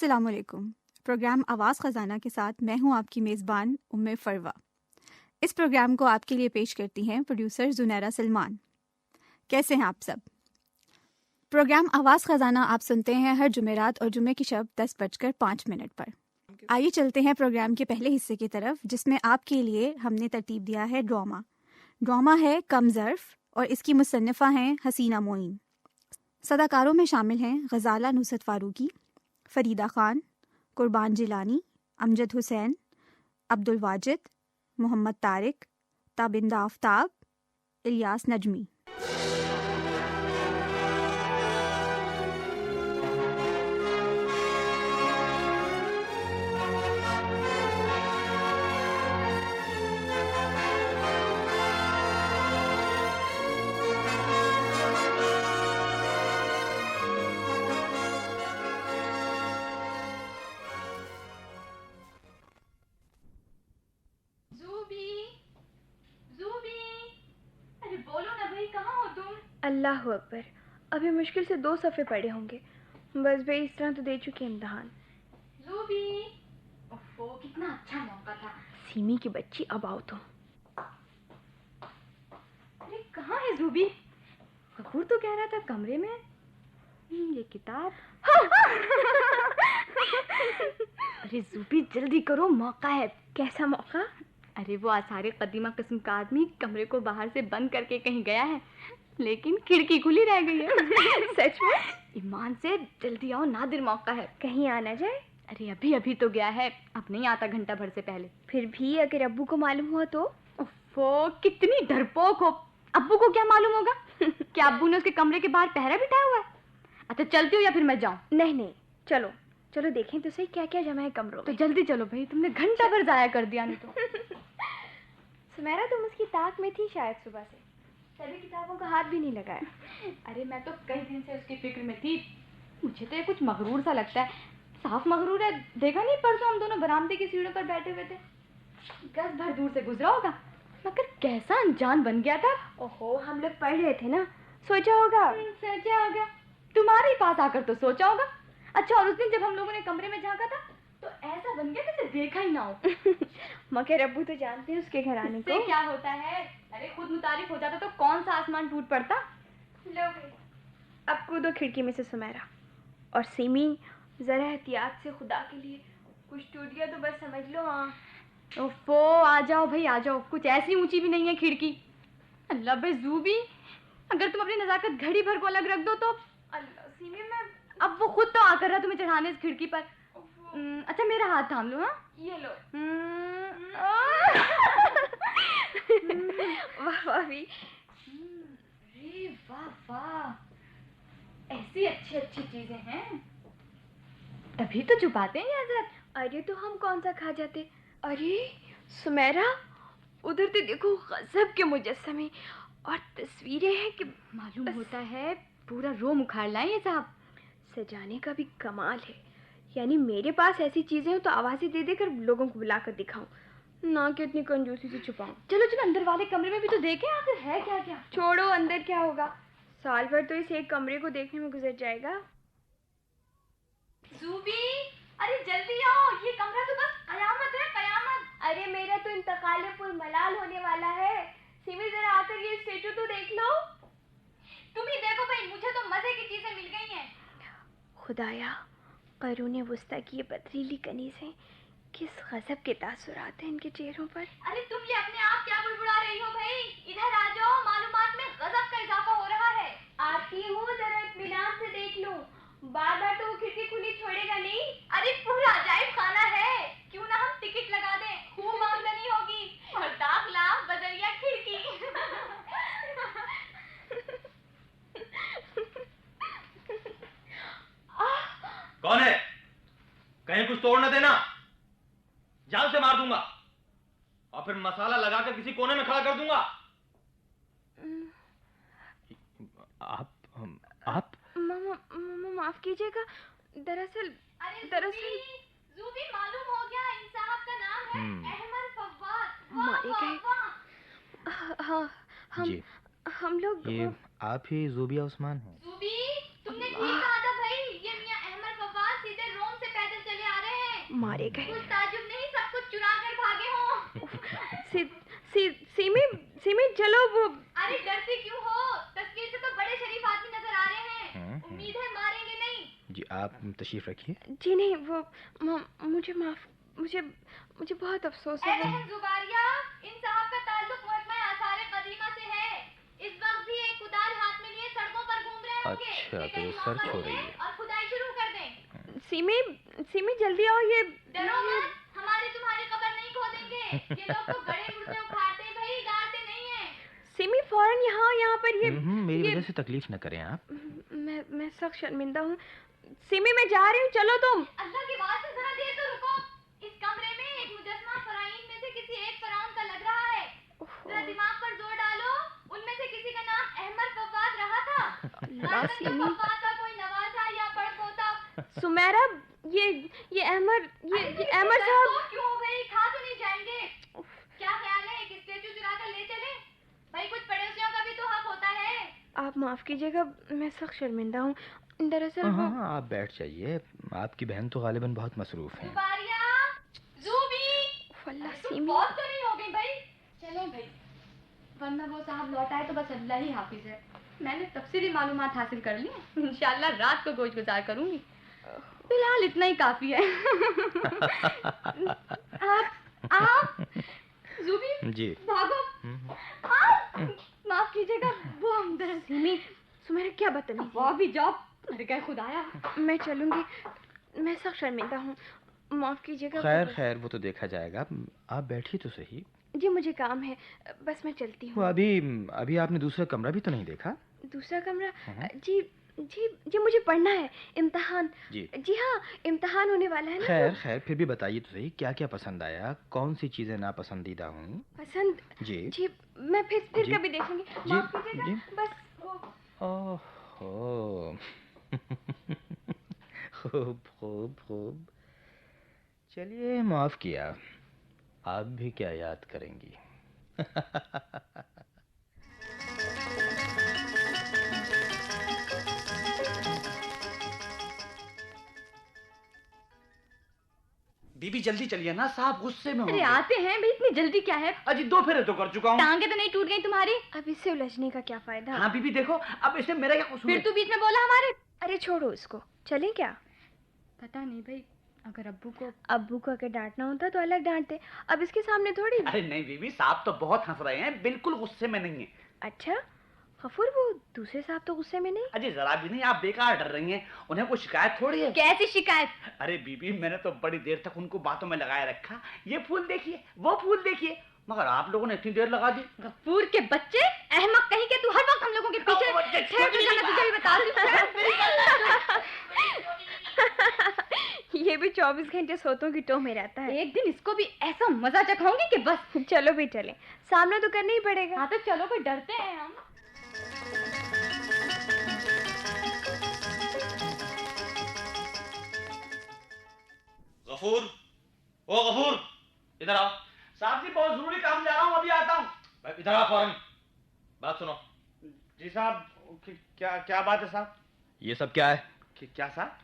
अस्सलामुअलैकुम। प्रोग्राम आवाज़ ख़जाना के साथ मैं हूं आपकी मेज़बान उम्मे फ़रवा। इस प्रोग्राम को आपके लिए पेश करती हैं प्रोड्यूसर जुनैरा सलमान। कैसे हैं आप सब? प्रोग्राम आवाज़ ख़जाना आप सुनते हैं हर जुमेरात और जुमे की शब 10:05 पर। आइए चलते हैं प्रोग्राम के पहले हिस्से की तरफ, जिसमें आपके लिए हमने तरतीब दिया है ड्रामा। ड्रामा है कम ज़र्फ़ और इसकी मुसन्निफ़ा हैं हसीना मोइन। सदाकारों में शामिल हैं गज़ाला नुसरत फ़ारूकी, फ़रीदा ख़ान, कुर्बान जिलानी, अमजद हुसैन, अब्दुल वाजिद, मोहम्मद तारिक, ताबिंदा आफ्ताब, इलियास नजमी। अल्लाह अकबर, अभी मुश्किल से 2 सफ़े पड़े होंगे। बस भाई इस तरह तो दे चुके इम्तिहान। ज़ूबी, ओफो कितना अच्छा मौका था। सीमी की बच्ची, अब आओ तो। अरे कहाँ है ज़ूबी? गफूर तो कह रहा था कमरे में। ये किताब। अरे ज़ूबी जल्दी करो, मौका है। कैसा मौका? अरे वो आसारे कदीमा किस्म का आदमी कमरे को बाहर से बंद करके कहीं गया है, लेकिन खिड़की खुली रह गई है। सच में? ईमान से जल्दी आओ, नादिर मौका है। कहीं आ ना जाए। अरे अभी अभी तो गया है, अब नहीं आता घंटा भर से पहले। फिर भी अगर अब्बू को मालूम हुआ तो? ओफो कितनी डरपोक हो। अब्बू को क्या मालूम होगा? क्या अब्बू ने उसके कमरे के बाहर पहरा बिठाया हुआ है? अच्छा चलती हो या फिर मैं जाऊं? नहीं नहीं, चलो चलो देखें तो सही क्या क्या जमा है कमरों तो में। जल्दी चलो भाई, तुमने घंटा भर जाया कर दिया। नहीं तो सुमेरा तुम उसकी ताक में थी शायद सुबह से, सभी किताबों का हाथ भी नहीं लगाया। अरे मैं तो कई दिन से उसकी फिक्र में थी। मुझे तो ये कुछ मगरूर सा लगता है, साफ मगरूर है। देखा नहीं परसों हम दोनों बरामदे की सीढ़ियों पर बैठे हुए थे, गज भर दूर से गुजरा होगा, मगर कैसा अनजान बन गया था। ओहो, हम लोग पढ़ रहे थे ना, सोचा होगा। सोचा होगा, तुम्हारे पास आकर तो सोचा होगा। अच्छा, और उस दिन जब हम लोगों ने कमरे में झांका था तो ऐसा बन गया जैसे देखा ही ना हो। मगर अब्बू तो जानते हैं उसके घर आने को। क्या होता है? अरे खुद मुतारिफ हो जाता तो कौन सा आसमान टूट पड़ता। लो भाई, अब कूदो खिड़की में से सुमेरा। और सिमी, जरा एहतियात से, खुदा के लिए। कुछ टूट गया तो बस समझ लो। हाँ ओफो, आ जाओ भाई आ जाओ, कुछ ऐसी ऊंची भी नहीं है खिड़की। अल्लाह बे ज़ूबी, अगर तुम अपनी नजाकत घड़ी भर को अलग रख दो तो। अल्लाह सिमी, मैं अब वो खुद तो आकर रहा तुम्हें चढ़ाने इस खिड़की पर। अच्छा मेरा हाथ थाम लो। हाँ ये लो। वाह वाह भी। अरे वाह वाह, ऐसी अच्छी अच्छी चीजें हैं, तभी तो छुपाते हैं ये हजरत। अरे तो हम कौन सा खा जाते। अरे सुमेरा, उधर तो देखो, गजब के मुजस्समे और तस्वीरें हैं कि मालूम होता है पूरा रोम उखाड़ लाएं ये साहब। सजाने का भी कमाल है। यानी मेरे पास ऐसी चीजें हो तो आवाजें दे देकर लोगों को बुलाकर दिखाऊं, ना कि इतनी कंजूसी से छुपाऊं। चलो चलो अंदर वाले कमरे में भी तो देखें आखिर है क्या क्या। छोड़ो, अंदर क्या होगा, साल भर तो इस एक कमरे को देखने में गुजर जाएगा। ज़ूबी, अरे जल्दी आओ, ये कमरा तो बस कयामत है कयामत। अरे मेरा तो इंतकाल पुर मलाल होने वाला है। सिमी जरा आकर ये स्टेचू तो देख लो। तुम ही देखो भाई, मुझे तो मजे की चीजें मिल गई हैं। खुदाया, करूने वुस्ता की ये पथरीली कनीज़ें, किस गजब के तासुरात हैं इनके चेहरों पर। अरे तुम ये अपने आप क्या बुड़बुड़ा रही हो भाई? इधर आ जाओ, मालूमात में गजब का इजाफा हो रहा है। आती हूँ, जरा इत्मीनान से देख लूं। बार बार तो वो खिड़की खुली छोड़ेगा नहीं। अरे पूरा अजायब खाना है, क्यों ना हम टिकट लगा दें, खूब आमदनी होगी। और दाखला बजरिया खिड़की। कौन है? कहीं कुछ तोड़ न देना, जान से मार दूंगा और फिर मसाला लगाकर किसी कोने में खड़ा कर दूंगा। आप माफ कीजिएगा, दरअसल ज़ूबी मालूम हो गया, इन साहब का नाम है अहमद फव्वाद। मारे गए। हाँ, हम लोग ये आप ही ज़ूबिया उस्मान हैं? ज़ूबी, तुमने ठीक कहा था भाई, ये मियां अहमद फव्वाद सीधे रोम से पैदल मारे गए। कुछ ताजुब नहीं, सब कुछ चुरा कर भागे हो। सीमी चलो वो। अरे डरती क्यों हो? तस्वीर से तो बड़े शरीफ आदमी नजर आ रहे हैं। उम्मीद है मारेंगे नहीं। जी आप तशरीफ रखिए। जी नहीं, वो मुझे माफ, मुझे बहुत अफसोस है। बहन जुबारिया, इन साहब का ताल्लुक महकमा आसारे कदीमा से है। इस वक्त भी एक कुदाल हाथ में लिए सड़कों पर घूम रहे होंगे। अच्छा, तो वो सर्च हो रही है। और खुदाई शुरू कर दें। सीमी जल्दी आओ। ये डरो मत, हमारी तुम्हारी कब्र नहीं खोदेंगे। ये लोग तो गड़े मुर्दे उखाड़ते हैं भाई, गाड़ते नहीं हैं। सीमी फौरन यहाँ पर ये मेरी वजह से तकलीफ न करें आप। मैं सख्त शर्मिंदा हूँ। सीमी मैं जा रही हूँ, चलो तुम। अल्लाह के वास्ते जरा देर तो रुको। इस कमरे में एक मुजस्समा फराइन में से किसी एक फराउन का लग रहा है। जरा दिमाग पर जोर डालो। उनमें से किसी का नाम अहमद फवाद रहा था। फवाद का कोई नवासा या पड़पोता। सुमेरा, ये अहमद साहब क्यों हो गई? खा तो नहीं जाएंगे? क्या ख्याल है एक स्टेचू चुरा कर ले चले? भाई कुछ पड़ोसियों का भी तो हक होता है। आप माफ कीजिएगा, मैं सख्त शर्मिंदा हूँ। दरअसल हाँ, आप बैठ जाइए। आपकी बहन तो गालिबन बहुत मसरूफ है। जुबारिया, ज़ूबी, अल्लाह तुम सीमी। बहुत तो नहीं हो गई भाई? चलो भाई, वरना वो साहब लौट आए तो बस अल्लाह ही हाफिज है। मैंने तफसीली मालूमात हासिल कर ली। इंशाल्लाह रात को गोश गुजार करूंगी। फिलहाल इतना ही काफी है। आप ज़ूबी जी भागो। माफ कीजिएगा, वो हम सीमी, सुमेरा क्या बदतमीजी। वो भी जाओ। अरे क्या खुदाया। मैं चलूंगी, मैं सख्त शर्मिंदा हूँ, माफ कीजिएगा। खैर वो तो देखा जाएगा। आप बैठिए तो सही। जी मुझे काम है, बस मैं चलती वो हूँ। अभी आपने दूसरा कमरा भी तो नहीं देखा? दूसरा कमरा? जी मुझे पढ़ना है, इम्तिहान। जी हाँ, इम्तिहान होने वाला है ना। खैर फिर भी बताइए तो सही, क्या क्या पसंद आया, कौन सी चीजें नापसंदीदा हुई? पसंद? जी मैं फिर कभी देखूंगी। माफ कीजिएगा, बस वो। ओहो। खूब। चलिए माफ किया। आप भी क्या याद करेंगी? बीबी जल्दी चलिए ना, साहब गुस्से में होंगे। अरे आते हैं भाई, इतनी जल्दी क्या है? अजी 2 फेरे तो कर चुका हूँ। टांगे तो नहीं टूट गई तुम्हारी? अब इससे उलझने का क्या फायदा? हाँ बीबी देखो, अब इसमें मेरा क्या कसूर फिर है? तू बीच में बोला हमारे। अरे छोड़ो इसको, चलें क्या? पता नहीं भाई, अगर अब्बू को अगर डांटना होता तो अलग डांटते, अब इसके सामने थोड़ी। अरे नहीं बीबी, साहब तो बहुत हंस रहे हैं, बिल्कुल गुस्से में नहीं है। अच्छा गफूर, वो दूसरे साहब तो गुस्से में नहीं? अजी जरा भी नहीं, आप बेकार डर रही हैं, उन्हें कोई शिकायत थोड़ी है। कैसी शिकायत? अरे बीबी मैंने तो बड़ी देर तक उनको बातों में लगाए रखा, ये फूल देखिए वो फूल देखिए, मगर आप लोगों ने इतनी देर लगा दी। गफूर के बच्चे, अहमक कहीं के, तू हर वक्त हम लोगों के पीछे। मैं तुझे भी बता ये भी 24 घंटे सोतों की टोह में रहता है। एक दिन इसको भी ऐसा मजा चखाऊंगी कि बस। चलो भी चले, सामना तो करना ही पड़ेगा। हाँ तो चलो, कोई डरते हैं हम? गफूर, ओ गफूर, इधर आओ। साहब जी बहुत जरूरी काम जा रहा हूँ, अभी आता हूँ। इधर आओ फौरन। बात सुनो। जी साहब, क्या बात है साहब? ये सब क्या है? क्या साहब?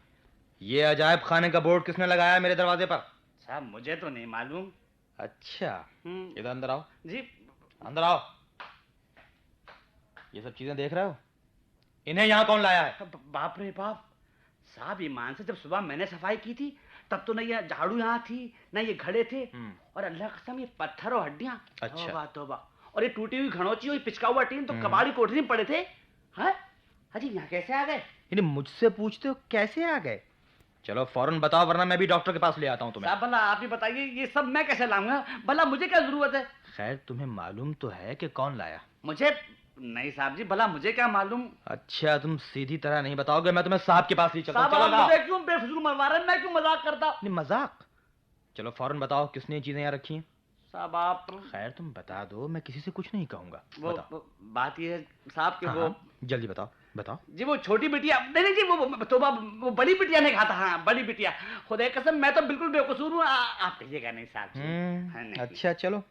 ये अजायब खाने का बोर्ड किसने लगाया मेरे दरवाजे पर? साहब मुझे तो नहीं मालूम। अच्छा, इधर अंदर आओ। जी अंदर आओ। ये सब चीजें देख रहे हो? इन्हें यहाँ कौन लाया है? बाप रे बाप साहब, ईमान से जब सुबह मैंने सफाई की थी तब तो न ये झाड़ू यहाँ थी न ये घड़े थे, और अल्लाह कसम ये पत्थर और हड्डियां। अच्छा। तौबा। और ये टूटी हुई घड़ोची हुई पिचका हुआ टीन तो कबाड़ी कोठरी में पड़े थे। हाँ अजी यहाँ कैसे आ गए? इन्हें मुझसे पूछते हो कैसे आ गए? चलो फौरन बताओ, वरना मैं भी डॉक्टर के पास ले आता हूँ तुम्हें। साहब भला आप ही बताइए, ये सब मैं कैसे लाऊंगा? भला मुझे क्या जरूरत है? खैर तुम्हें मालूम तो है कि कौन लाया? मुझे नहीं साहब जी, भला मुझे क्या मालूम? अच्छा, तुम सीधी तरह नहीं बताओगे, मैं तुम्हें साहब के पास ले चलता हूं। साहब आप मुझे क्यों बेफिजूल मरवा रहे हैं? मैं क्यों मजाक करता? नहीं मजाक। चलो फौरन बताओ, किसने ये चीजें यहाँ रखी हैं? साहब आप खैर तुम बता दो, मैं किसी से कुछ नहीं कहूंगा। वो बात ये है साहब कि वो जल्दी बताओ जी, वो छोटी बिटिया नहीं जी, वो बड़ी बिटिया ने कहा था। हाँ बड़ी बिटिया, खुदा कसम मैं तो बिल्कुल बेकसूर हूँ, आप कहिएगा नहीं साहब जी। अच्छा चलो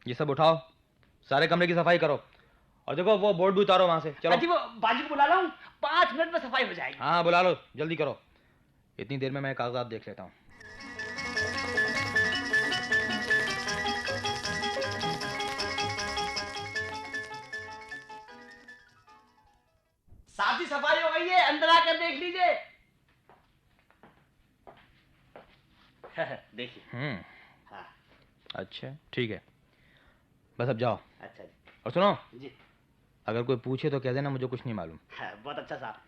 ये सब उठाओ, सारे कमरे की सफाई करो, और देखो वो बोर्ड भी उतारो वहां से। चलो जी, वो बाजी को बुला लाऊं, 5 मिनट में सफाई हो जाएगी। हाँ बुला लो, जल्दी करो। इतनी देर में मैं कागजात देख लेता हूँ। खासी सफाई हो गई है, अंदर आकर देख लीजिए। देखिए। हाँ। अच्छा ठीक है, बस अब जाओ। अच्छा जी। और सुनो जी। अगर कोई पूछे तो कह देना मुझे कुछ नहीं मालूम। हाँ, बहुत अच्छा साहब।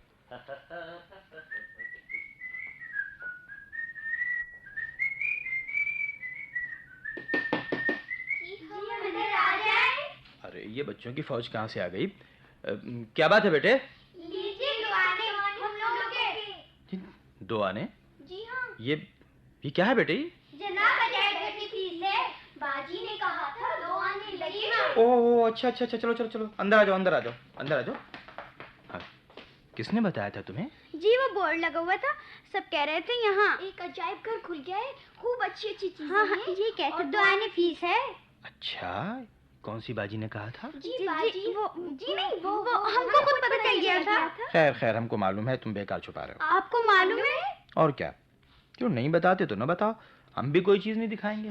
अरे ये बच्चों की फौज कहाँ से आ गई? क्या बात है बेटे? लीजिए दो आने हम लोगों के। दो आने? जी हाँ। ये क्या है बेटे? जनाब अजायब घर की फीस है। बाजी ने कहा था 2 आने लगेगा। ओह अच्छा अच्छा अच्छा, चलो चलो चलो, अंदर आ जाओ अंदर आ जाओ अंदर आ जाओ। हाँ, किसने बताया था तुम्हें? जी वो बोर्ड लगा हुआ था, सब कह रहे थे यहाँ एक अजायब घर खुल गया है, खूब अच्छी अच्छी चीजें हाँ हैं। ये कहते और 2 आने फीस है। अच्छा, कौन सी बाजी ने कहा था? जी बाजी वो जी नहीं वो हमको खुद पता चल गया था। खैर खैर, हमको मालूम है, तुम बेकार छुपा रहे हो। आपको मालूम है? और क्या, क्यों नहीं बताते तो ना बताओ, हम भी कोई चीज नहीं दिखाएंगे।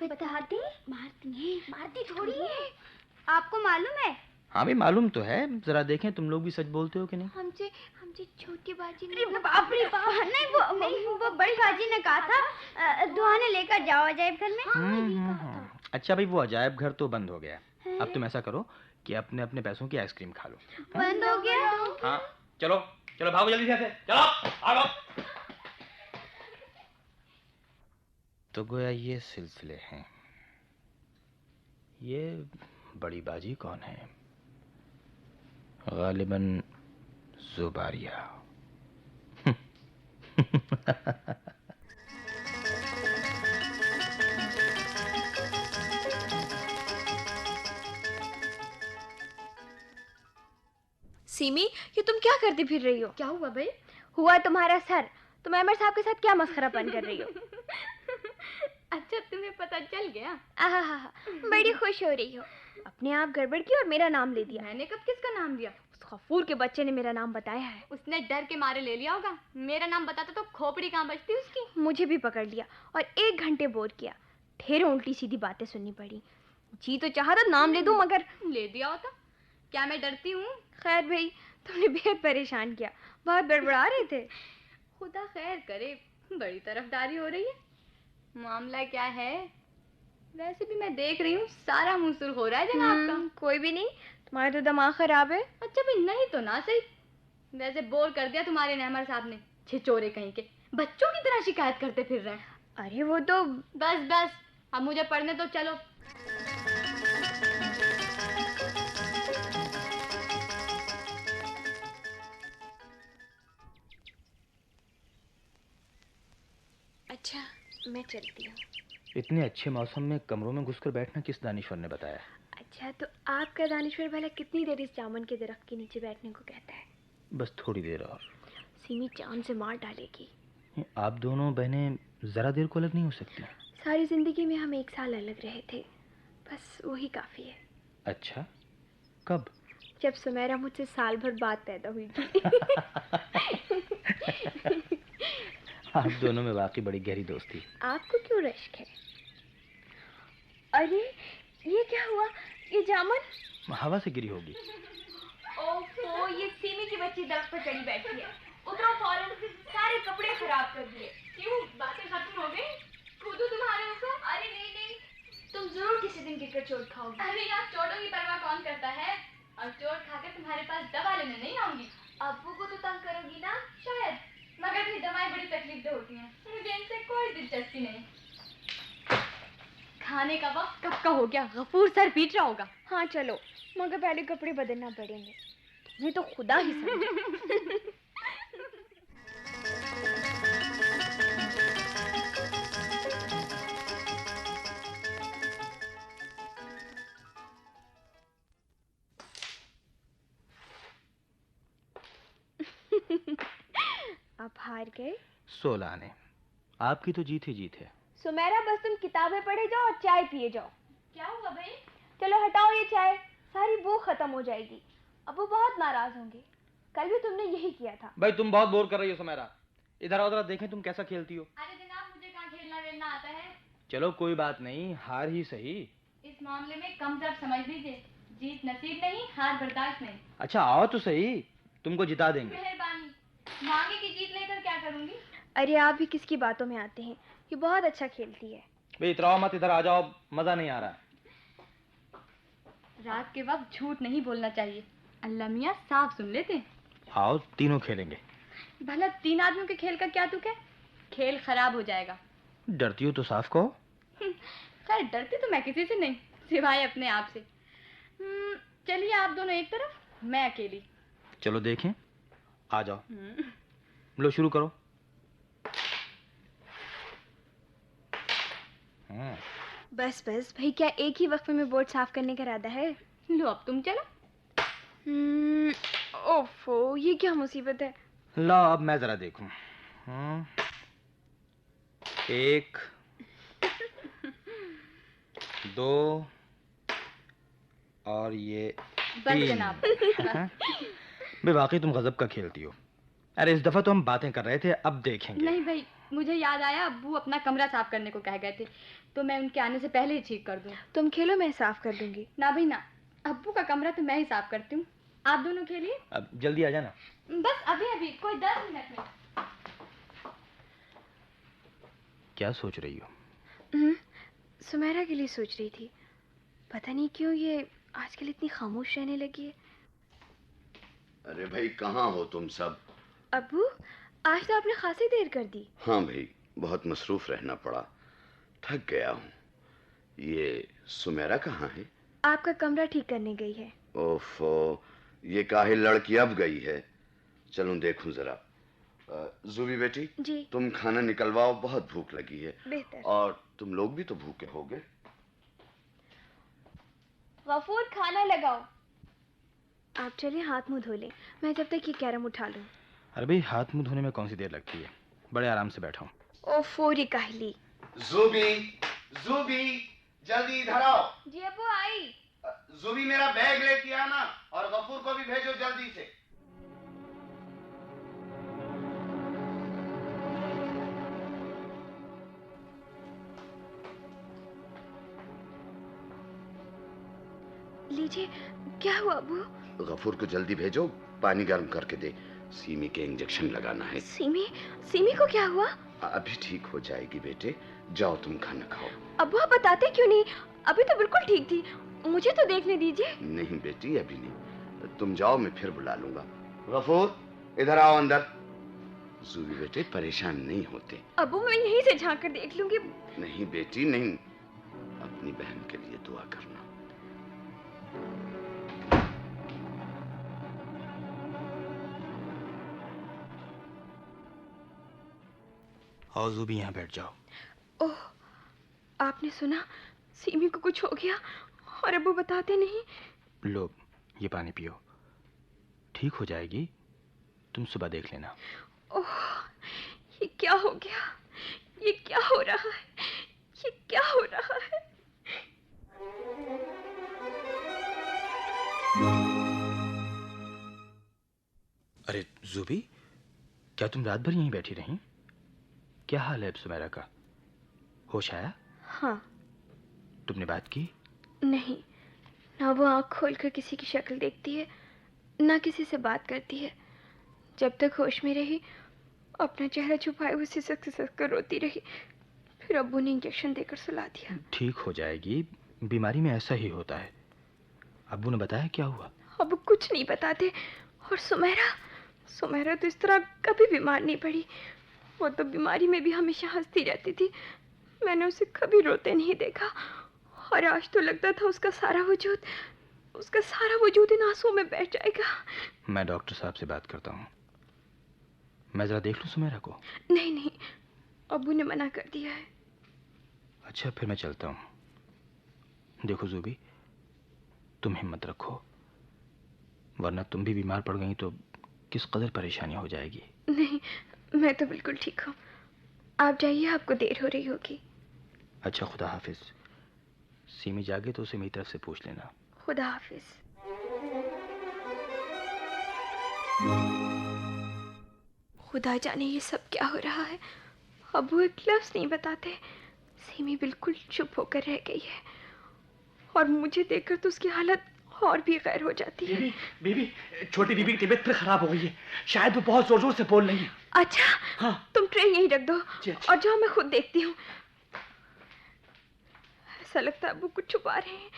बताते मारती थोड़ी है। आपको मालूम है? हाँ भी मालूम तो है, जरा देखें तुम लोग भी सच बोलते हो कि नहीं। हमसे छोटी बाजी ने अरे बाप रे बाप, नहीं वो बड़ी बाजी ने कहा था 2 आने लेकर जाओ अजायब घर में। अच्छा भाई, वो अजायब घर तो बंद हो गया है। अब तुम ऐसा करो कि अपने अपने पैसों की आइसक्रीम खा लो। बंद हो गया? हाँ चलो चलो, भागो जल्दी से, चलो भागो। तो गोया ये सिलसिले हैं। ये बड़ी बाजी कौन है? गालिबन जुबारिया। सीमी, ये तुम क्या करती फिर रही हो? क्या हुआ भाई? हुआ तुम्हारा सर, तुम अमर साहब के साथ क्या मस्खरापन कर रही हो? अच्छा तुम्हें पता चल गया? आहा, बड़ी खुश हो रही हो। अपने आप गड़बड़ की और मेरा नाम ले दिया। मैंने कब किसका नाम लिया? उस गफूर के बच्चे ने मेरा नाम बताया है। उसने डर के मारे ले लिया होगा, मेरा नाम बताता तो खोपड़ी कहाँ बचती उसकी। मुझे भी पकड़ लिया और 1 घंटे बोर किया। ढेरों उल्टी सीधी बातें सुननी पड़ी। जी तो चाहा था नाम ले दूं, मगर ले दिया होता। क्या मैं डरती हूँ? खैर भाई, तुमने बेहद परेशान किया, बहुत बड़बड़ा रहे थे। खुदा खैर करे, बड़ी तरफदारी हो रही है। मामला क्या है? वैसे भी मैं देख रही हूँ सारा मुंह सुर्ख हो रहा है जनाब का। कोई भी नहीं, तुम्हारा तो दिमाग खराब है। अच्छा भाई, नहीं तो ना सही। वैसे बोर कर दिया तुम्हारे नहमर साहब ने, छिचोरे कहीं के, बच्चों की तरह शिकायत करते फिर रहे हैं। अरे वो तो बस बस, अब मुझे पढ़ने तो चलो। अच्छा, मैं चलती हूँ। इतने अच्छे मौसम में कमरों में घुसकर बैठना किस दानिश्वर ने बताया? अच्छा, तो आपका दानिश्वर भला कितनी देर इस जामुन के दरख्त के नीचे बैठने को कहता है? बस थोड़ी देर और। सीमी जान से मार डालेगी। आप दोनों बहनें जरा देर को अलग नहीं हो सकती? सारी जिंदगी में हम 1 साल अलग रहे थे, बस वही काफी है। अच्छा, कब? जब सुमेरा मुझसे साल भर बाद पैदा हुई थी। आप दोनों में वाकई बड़ी गहरी दोस्ती। आपको क्यों रश्क है? अरे ये क्या हुआ? ये जामुन हवा से गिरी होगी। ओहो, ये सीमी की बच्ची दरख्त पर चढ़ी बैठी है। उतरो फौरन, सारे कपड़े खराब कर दिए। क्यों, बातें खत्म हो गई? कूदू तुम्हारे ऊपर? अरे नहीं, तुम जरूर किसी दिन गिरकर चोट खाओगी। अरे यार, चोटों की परवाह कौन करता है? और चोट खाकर तुम्हारे पास दवा लेने नहीं आऊंगी। अब्बू को तो तंग करोगी ना? शायद, मगर फिर दवाएं बड़ी तकलीफ दे होती हैं, मुझे इनसे कोई दिलचस्पी नहीं। खाने का वक्त कब का हो गया? गफूर सर पीट रहा होगा। हाँ चलो, मगर पहले कपड़े बदलना पड़ेंगे। तुम्हें तो खुदा ही समझे। आप हार गए। 16 आने। आपकी तो जीत ही जीत है। सुमेरा, बस तुम किताबें पढ़े जाओ और चाय पिए जाओ। क्या हुआ भाई? चलो हटाओ ये चाय, सारी भूख खत्म हो जाएगी। अब वो बहुत नाराज होंगे। कल भी तुमने यही किया था। भाई तुम बहुत बोर कर रही हो सुमेरा, इधर उधर देखें तुम कैसा खेलती हो। अरे जनाब, मुझे कहाँ खेलना वेलना आता है। चलो कोई बात नहीं, हार ही सही। इस मामले में कम जब समझ लीजिए, जीत नसीब नहीं, हार बर्दाश्त नहीं। अच्छा आओ तो सही। तुमको जिता देंगे। मेहरबानी, मांगे की जीत लेकर क्या करूंगी? अरे आप भी किसकी बातों में आते हैं, ये बहुत अच्छा खेलती है। भाई इतराओ मत, इधर आ जाओ, मजा नहीं आ रहा। रात के वक्त झूठ नहीं बोलना चाहिए, अल्लाह मियाँ साफ सुन लेते। आओ तीनों खेलेंगे। भला 3 आदमियों के खेल का क्या तुक है? खेल खराब हो जाएगा। डरती हो तो साफ कहो। खैर डरती तो मैं किसी से नहीं, सिवाय अपने आप से। चलिए आप दोनों एक तरफ, मैं अकेली। चलो देखें, आ जाओ। लो शुरू करो। बस बस भाई, क्या एक ही वक्त में बोर्ड साफ करने का इरादा है? लो अब तुम चलो। ओफो, ये क्या मुसीबत है। ला अब मैं जरा देखूं। 1 2 और ये बस 3। जनाब। भाई वाकई तुम गजब का खेलती हो। अरे इस दफा तो हम बातें कर रहे थे, अब देखेंगे। नहीं भाई, मुझे याद आया अब्बू अपना कमरा साफ करने को कह गए थे, तो मैं उनके आने से पहले ही ठीक कर दूं। तुम खेलो, मैं साफ कर दूंगी। ना भाई ना, अब्बू का कमरा तो मैं ही साफ करती हूँ, आप दोनों खेलिए। अब जल्दी आ जाना। बस अभी अभी, कोई 10 मिनट में। क्या सोच रही हो? सुमेरा के लिए सोच रही थी। पता नहीं क्यों ये आजकल इतनी खामोश रहने लगी है। अरे भाई कहाँ हो तुम सब? अब्बू, आज तो आपने खासी देर कर दी। हाँ भाई, बहुत मसरूफ रहना पड़ा, थक गया हूँ। ये सुमेरा कहाँ है? आपका कमरा ठीक करने गई है। ओफो, ये काहिल लड़की अब गई है। चलूं देखूं जरा। जुबी बेटी जी। तुम खाना निकलवाओ, बहुत भूख लगी है। बेहतर। और तुम लोग भी तो भूखे होगे। गफूर, खाना लगाओ। आप चलिए हाथ मुंह धो लें, मैं जब तक ये कैरम उठा लूं। अरे भाई हाथ मुंह धोने में कौन सी देर लगती है, बड़े आराम से बैठा हूँ। ओफो रे काहिली। जुबी, जुबी जल्दी इधर आओ। जी अब्बू आई। जुबी मेरा बैग लेके आना, और गफूर को भी भेजो जल्दी से। लीजिए। क्या हुआ अब्बू? गफूर को जल्दी भेजो, पानी गर्म करके दे, सीमी के इंजेक्शन लगाना है। सीमी? सीमी को क्या हुआ? अभी ठीक हो जाएगी बेटे, जाओ तुम खाना खाओ। अब्बू आप बताते क्यों नहीं? अभी तो बिल्कुल ठीक थी, मुझे तो देखने दीजिए। नहीं बेटी अभी नहीं, तुम जाओ, मैं फिर बुला लूंगा। गफूर इधर आओ अंदर। जूबी बेटे परेशान नहीं होते। अब्बू मैं यहीं से झांक कर देख लूंगी। नहीं बेटी नहीं, अपनी बहन के लिए दुआ करना। आओ जूबी यहाँ बैठ जाओ। ओह, आपने सुना? सीमी को कुछ हो गया और अब्बू बताते नहीं। लो ये पानी पियो, ठीक हो जाएगी, तुम सुबह देख लेना। ओह, ये क्या हो गया? ये क्या हो रहा है? ये क्या हो रहा है? अरे जूबी, क्या तुम रात भर यहीं बैठी रहीं? क्या हाल है अब सुमेरा का? होश आया? हाँ। तुमने बात की? नहीं, ना वो आँख खोलकर किसी की शक्ल देखती है, ना किसी से बात करती है। जब तक होश में रही, अपना चेहरा छुपाए हुए सिसक सिसक कर रोती रही। फिर अब्बू ने इंजेक्शन देकर सुला दिया। ठीक हो जाएगी, बीमारी में ऐसा ही होता है। अब्बू ने बताया क्या हुआ? अब्बू कुछ नहीं बताते। और सुमेरा तो इस तरह कभी बीमार नहीं पड़ी। वो तो बीमारी में भी हमेशा हंसती रहती थी, मैंने उसे कभी रोते नहीं देखा। और आज तो लगता था उसका सारा वजूद इन आंसुओं में बैठ जाएगा। मैं डॉक्टर साहब से बात करता हूँ। मैं जरा देख लूँ सुमेरा को? नहीं नहीं, अब्बू ने मना कर दिया है। अच्छा फिर मैं चलता हूँ। देखो जूबी, तुम हिम्मत रखो, वरना तुम भी बीमार पड़ गई तो किस कदर परेशानी हो जाएगी। नहीं, मैं तो बिल्कुल ठीक हूँ। आप जाइए, आपको देर हो रही होगी। अच्छा खुदा हाफिज। सीमी जागे तो उसे मेरी तरफ से पूछ लेना। खुदा हाफिज। खुदा जाने ये सब क्या हो रहा है। अब्बू एक लफ्ज़ नहीं बताते। सीमी बिल्कुल चुप होकर रह गई है, और मुझे देखकर तो उसकी हालत और भी गैर हो जाती है। बीबी, बीबी, छोटी बीबी की तबीयत फिर खराब हो गई है। शायद वो बहुत जोर जोर से बोल रही है। अच्छा, हाँ। तुम ट्रे यहीं रख दो अच्छा। और जाओ, मैं खुद देखती हूँ। ऐसा लगता है वो कुछ छुपा रहे हैं।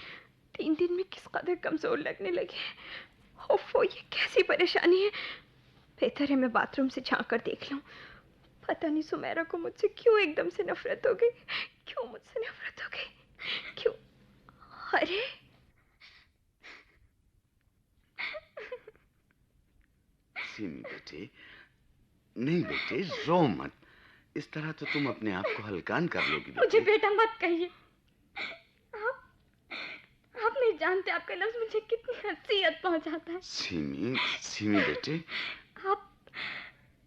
3 दिन में किस कदर कमजोर लगने लगे हैं। ओफो, ये कैसी परेशानी है। बेहतर है मैं बाथरूम से झांक कर देख लूं। पता नहीं सुमेरा को मुझसे क्यों एकदम से नफरत हो गई। क्यों मुझसे नफरत हो गई? क्यों? अरे सिमी बेटे, नहीं बेटे, रो मत। इस तरह तो तुम अपने आप को हल्कान कर लोगी बेटे। मुझे बेटा मत कहिए। आप नहीं जानते आपका लफ्ज मुझे कितनी हसीयत पहुंचाता है। सिमी, सिमी बेटे,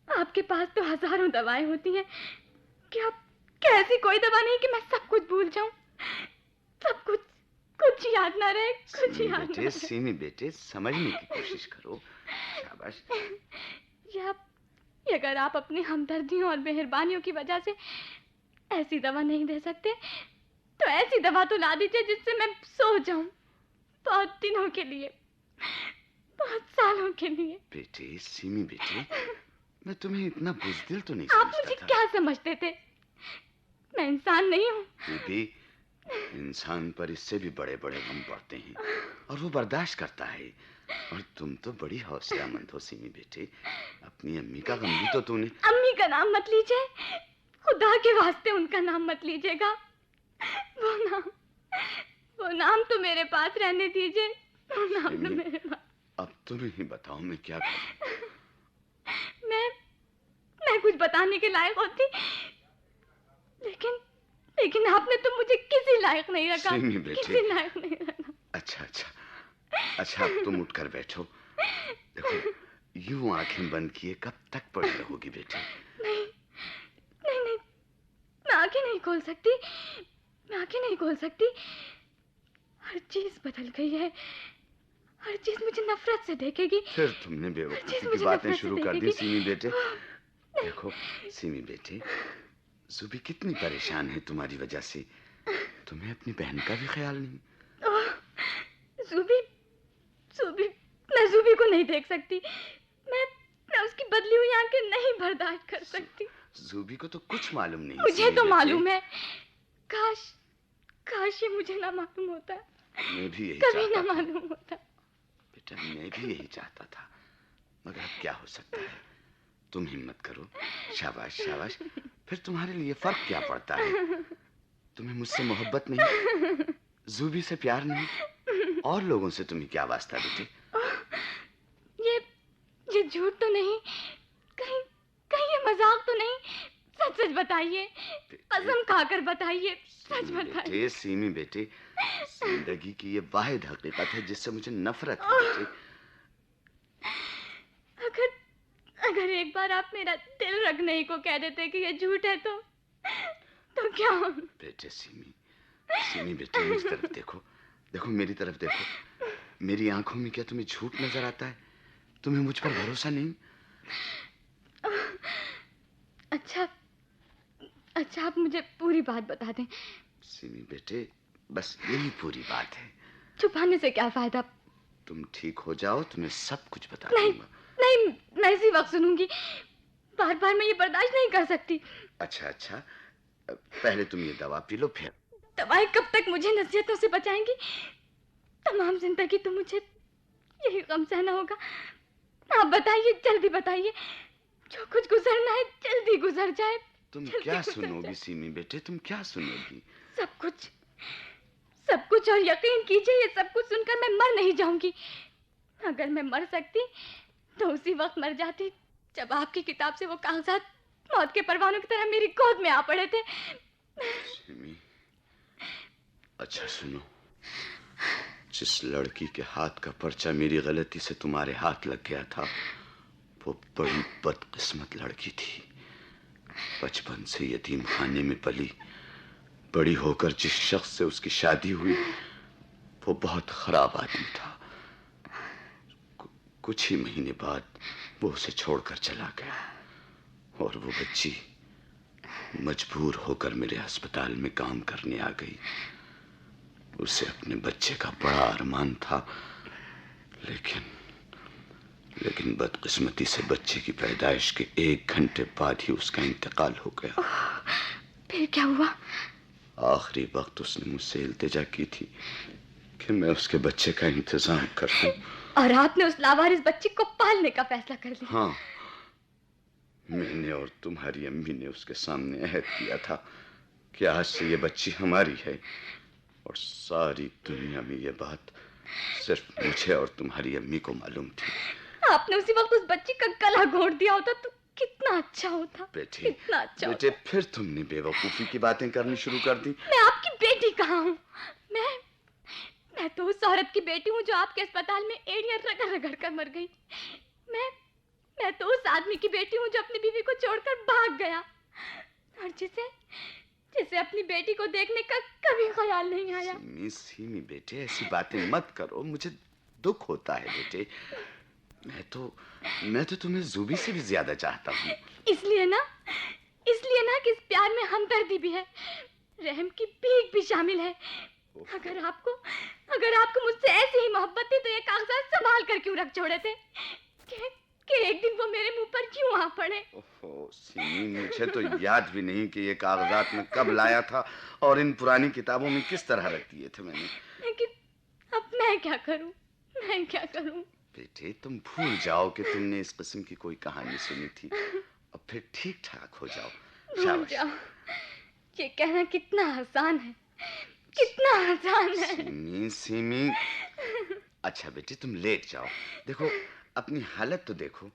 आपके पास तो हजारों दवाएं होती हैं। क्या कैसी कोई दवा नहीं कि मैं सब कुछ भूल जाऊं? सब कुछ याद ना रहे, कुछ सिमी याद बेटे, ना रहे। सिमी बेटे, समझने की कोशिश करो। शाबाश। ये अगर आप अपनी हमदर्दियों और मेहरबानियों की वजह से ऐसी दवा नहीं दे सकते तो ऐसी दवा तो ला दीजिए जिससे मैं सो जाऊं, बहुत दिनों के लिए, बहुत सालों के लिए। बेटे, सिमी बेटे, मैं तुम्हें इतना बुज़दिल तो नहीं आप समझता मुझे था। क्या समझते थे? मैं इंसान नहीं हूँ। बेबी, इंसान पर इससे भी बड़े बड़े गम पड़ते हैं और वो बर्दाश्त करता है। और तुम तो बड़ी हौसलामंद हो सिमी बेटे। अपनी अम्मी का गम भी तो तूने। अम्मी का नाम मत लीजिए, खुदा के वास्ते उनका नाम मत लीजिएगा। वो नाम तो मेरे पास रहने दीजिए। वो नाम तो मेरे पास। अब तुम ही बताओ मैं क्या करूं? मैं कुछ बताने के लायक होती, लेकिन आपने तो मुझे किसी लायक नहीं रखा। सिमी बेटे। किसी लायक नहीं रखा। अच्छा, अब तुम उठकर बैठो। देखो, यूं आंखें बंद किए कब तक पड़ी रहोगी बेटे? नहीं, मैं आंखें नहीं खोल सकती। मैं आंखें नहीं खोल सकती। हर चीज बदल गई है। हर चीज मुझे नफरत से देखेगी। फिर तुमने बेवकूफी की बातें शुरू कर दी सिमी बेटे। देखो सिमी बेटे, ज़ुबी कितनी परेशान है तुम्हारी वजह से। तुम्हें अपनी बहन का भी ख्याल नहीं। मैं ज़ुबी को नहीं देख सकती। मैं उसकी बदली हुई आंखें नहीं बर्दाश्त कर सकती। ज़ुबी को तो कुछ मालूम नहीं। मुझे तो मालूम है। काश ये मुझे ना मालूम होता। मैं भी यही कभी चाहता ना था। मालूम होता। बेटा, मैं भी यही चाहता था, मगर अब क्या हो सकता है। तुम हिम्मत करो। शाबाश शाबाश। फिर तुम्हारे लिए फर्क क्या पड़ता है? तुम्हें मुझसे मोहब्बत नहीं, ज़ुबी से प्यार नहीं, और लोगों से तुम्हें क्या वास्ता बेटे? ये झूठ तो नहीं, कहीं ये मजाक तो नहीं? सच सच बताइए, कसम खाकर बताइए, सच बताइए। बेटे, सिमी बेटे, जिंदगी की ये वाहिद हकीकत है जिससे मुझे नफरत है बेटे। अगर एक बार आप मेरा दिल रखने ही को कह देते कि ये झूठ है तो क्या? बेटे सिमी बेटे, इस तरफ देखो, देखो मेरी तरफ देखो। मेरी आंखों में क्या तुम्हें झूठ नजर आता है? तुम्हें मुझ पर भरोसा नहीं? अच्छा, आप मुझे पूरी बात बता दें। सिमी बेटे, बस यही पूरी बात है। छुपाने से क्या फायदा? तुम ठीक हो जाओ, तुम्हें सब कुछ बता दूंगा। नहीं, मैं इसी वक्त सुनूंगी। बार मैं ये बर्दाश्त नहीं कर सकती। अच्छा, पहले तुम ये दवा पी लो, फिर। दवाएं कब तक मुझे नसीहतों से बचाएंगी? तमाम जिंदगी तो मुझे यही गम सहना होगा। आप बताइए, जल्दी बताइए। जो कुछ गुजरना है जल्दी गुजर जाए। तुम क्या सुनोगी सिमी बेटे, तुम क्या सुनोगी? सब कुछ, और यकीन कीजिए ये सब कुछ सुनकर मैं मर नहीं जाऊंगी। अगर मैं मर सकती तो उसी वक्त मर जाती जब आपकी किताब से वो कागजात मौत के परवानों की तरह मेरी गोद में आ पड़े थे। सिमी, अच्छा सुनो, जिस लड़की के हाथ का पर्चा मेरी गलती से तुम्हारे हाथ लग गया था, वो बड़ी बदकिस्मत लड़की थी। बचपन से यतीम खाने में पली, बड़ी होकर जिस शख्स से उसकी शादी हुई वो बहुत खराब आदमी था। कुछ ही महीने बाद वो उसे छोड़कर चला गया और वो बच्ची मजबूर होकर मेरे अस्पताल में काम करने आ गई। उसे अपने बच्चे का बड़ा अरमान था लेकिन बदकिस्मती से बच्चे की पैदाइश के 1 घंटे बाद ही उसका इंतकाल हो गया। फिर क्या हुआ? आखिरी वक्त उसने मुझसे इल्तिजा की थी कि मैं उसके बच्चे का इंतजाम कर दूं। और आपने उस लावारिस बच्चे को पालने का फैसला कर लिया? हाँ, मैंने और तुम्हारी अम्मी ने उसके सामने अहद किया था कि आज से ये बच्ची हमारी है, और सारी दुनिया में ये बात सिर्फ मुझे और तुम्हारी अम्मी को मालूम थी। आपने उसी वक्त उस बच्ची का गला घोंट दिया होता तो कितना अच्छा होता। बेटे, कितना अच्छा बेटे, फिर तुमने बेवकूफी की बातें करनी शुरू कर दी। मैं आपकी बेटी कहाँ हूँ? मैं तो उस औरत की बेटी हूँ जो आपके अस्पताल में एड़ियां रगड़ रगड़ कर मर गई। मैं तो उस आदमी की बेटी हूँ जो अपनी बीवी को छोड़कर भाग गया, और जिसे अपनी बेटी को देखने का कभी ख्याल नहीं आया। सीमी बेटे, ऐसी बातें मत करो, मुझे दुख होता है बेटे। मैं तो तुम्हें जूबी से भी ज्यादा चाहता हूँ। इसलिए ना कि इस प्यार में हमदर्दी भी है, रहम की भीख भी शामिल है। अगर आपको मुझसे ऐसी ही मोहब्बत थी तो ये कागजात संभाल कर क्यों रख छोड़े थे कि एक दिन वो मेरे मुंह पर क्यों आ पड़े? ओहो सीमी, मुझे तो याद भी नहीं कि ये कागजात मैं कब लाया था और इन पुरानी किताबों में किस तरह रख दिए थे मैंने। लेकिन अब मैं क्या करूं? बेटे, तुम भूल जाओ कि तुमने इस किस्म की कोई कहानी सुनी थी, अब फिर ठीक ठाक हो जाओ। भूल जाओ, ये कहना कितना आसान है, कितना आसान है। सीमी, अच्छा बेटे, तुम लेट जाओ। देखो, अपनी हालत तो देखो।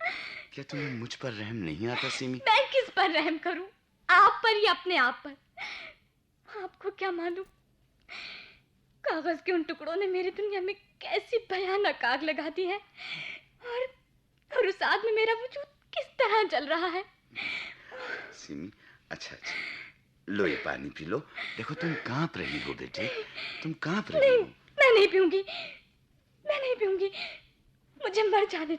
क्या तुम्हें मुझ पर रहम नहीं आता सीमी? मैं किस पर रहम करूं? आप पर या अपने आप पर? आपको क्या मालूम कागज के उन टुकड़ों ने मेरी दुनिया में कैसी भयानक आग लगा दी है, और उस आग में मेरा वजूद किस तरह जल रहा है। सीमी, अच्छा, लो ये पानी पी लो। देखो, तुम कांप रही हो बेटे, तुम कांप रही हो। मैं नहीं पीऊंगी। मुझे मर जाने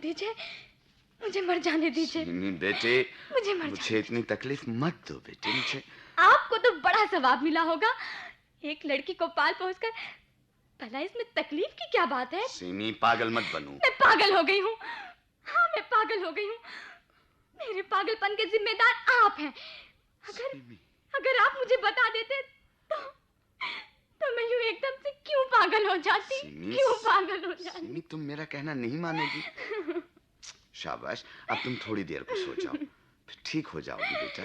दीजिए। सीमी बेटे, मुझे इतनी तकलीफ मत दो बेटे, मुझे। आपको तो बड़ा सवाब मिला होगा, एक लड़की को पाल पोसकर। भला इसमें तकलीफ की क्या बात है? सीमी, पागल मत बनो। मैं पागल हो गई हूँ। हाँ, मैं पागल हो गई हूँ। मेरे पागलपन के जिम्मेदार आप हैं। अगर आप मुझे बता देते तो मैं यूं एकदम से क्यों पागल हो जाती? सीमी, तुम मेरा कहना नहीं मानोगी। शाबाश, अब तुम थोड़ी देर को सो जाओ, फिर ठीक हो जाओगी बेटा।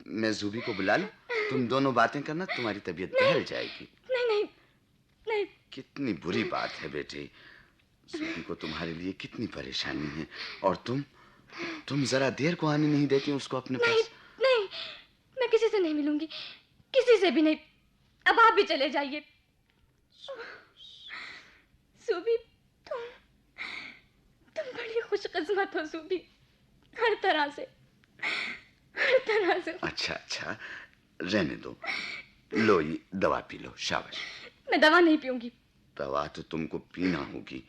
मैं जूबी को बुला लूं? तुम दोनों बातें करना, तुम्हारी तबीयत बहल जाएगी। नहीं। कितनी बुरी बात है बेटे, जूबी को तुम्हारे लिए कितनी परेशानी है, और तुम जरा देर को आने नहीं देती उसको अपने पास। नहीं, मैं किसी से नहीं मिलूंगी, किसी से भी नहीं। अब आप भी चले जाइए। सूबी, तुम बड़ी खुशकिस्मत हो सूबी, हर तरह से। अच्छा, रहने दो। लो, ये दवा पी लो। शाबाश। मैं दवा नहीं पीऊंगी। दवा तो तुमको पीना होगी।